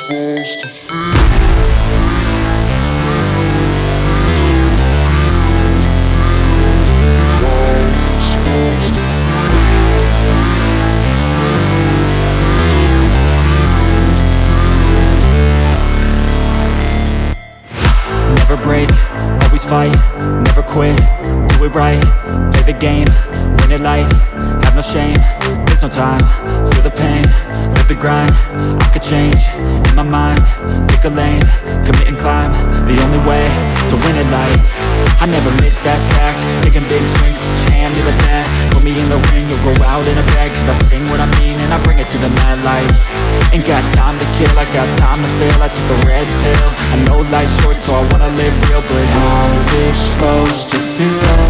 Never break, always fight, never quit, do it right, play the game, win it life, have no shame, there's no time, feel the pain, live the grind, I could change, in my mind, pick a lane, commit and climb, the only way to win it life. I never miss, that's fact, taking big swings, put your hand to the bat, put me in the ring, you'll go out in a bag, cause I sing what I mean and I bring it to the mad light. Ain't got time to kill, I got time to feel, I took the red pill, I know life's short so I wanna live real, but how's it supposed to feel?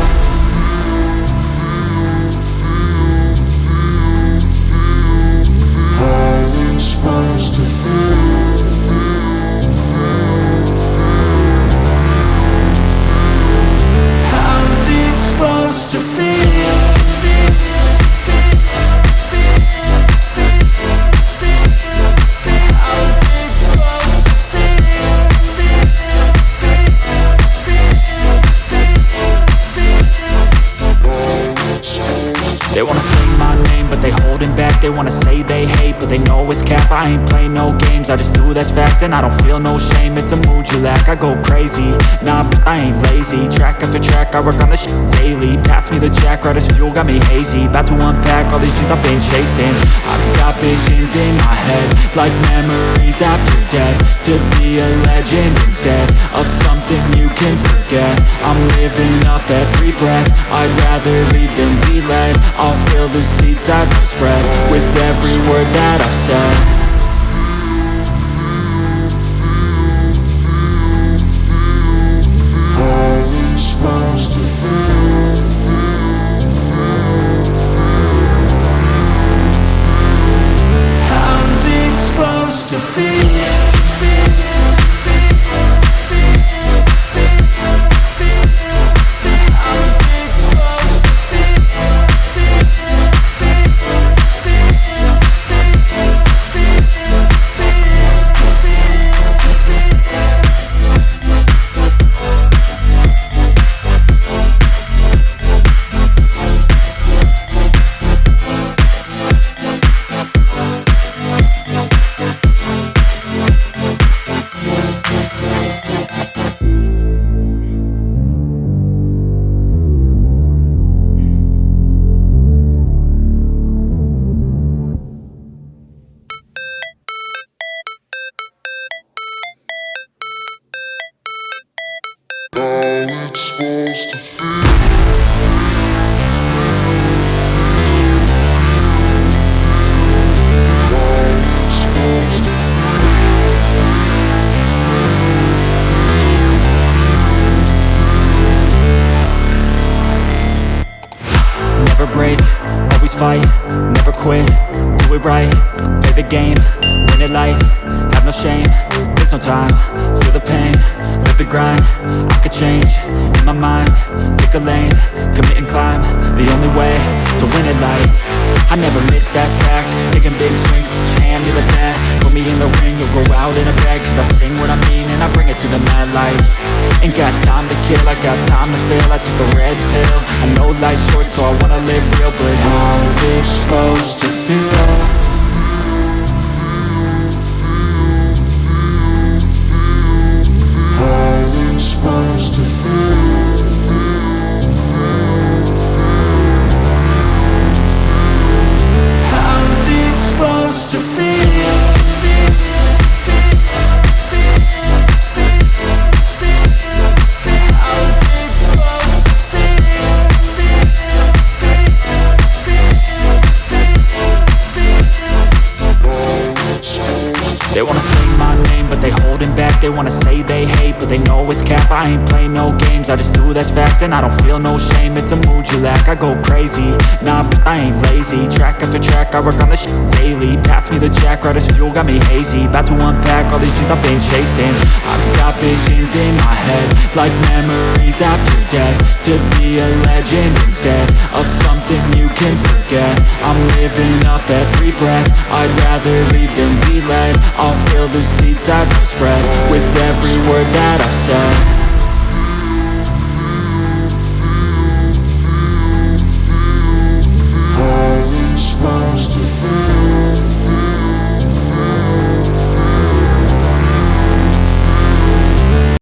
How's it supposed to feel? How's it supposed to feel? They wanna say my name, but they holding back. They wanna say they hate, but they know it's cap. I ain't play no games, I just do that's fact. And I don't feel no shame, it's a mood you lack. I go crazy, nah, but I ain't lazy. Track after track, I work on this shit daily. Pass me the jack, right as fuel, got me hazy. About to unpack all these things I've been chasing. I've got visions in my head, like memories after death. To be a legend instead of something you can forget. I'm living up every breath, I'd rather lead than be led. I'll fill the seats as I spread with every word that I've said. How's it supposed to feel? How's it supposed to feel? Never break, always fight, never quit, do it right, play the game, win it life, have no shame, there's no time, feel the pain, live the grind, I could change, in my mind, pick a lane, commit and climb, the only way to win it life. I never miss, that's fact, taking big swings, put your hand to the bat, put me in the ring, you'll go out in a bag, cause I sing what I mean and I bring it to the mad light. Ain't got time to kill, I got time to feel, I took the red pill, I know life's short so I wanna live real, but how's it supposed to feel? How's it supposed to feel? How's it supposed to feel? They wanna say my name, but they holding back. They wanna say they hate, but they know it's cap. I ain't play no games, I just do that's fact. And I don't feel no shame, it's a mood you lack. I go crazy, nah, but I ain't lazy. Track after track, I work on this shit daily. Pass me the jack, right as fuel, got me hazy. About to unpack all these things I've been chasing. I've got visions in my head, like memories after death. To be a legend instead of something you can forget. I'm living up every breath, I'd rather lead than be led. I'll fill the seats as I spread with every word that I've said.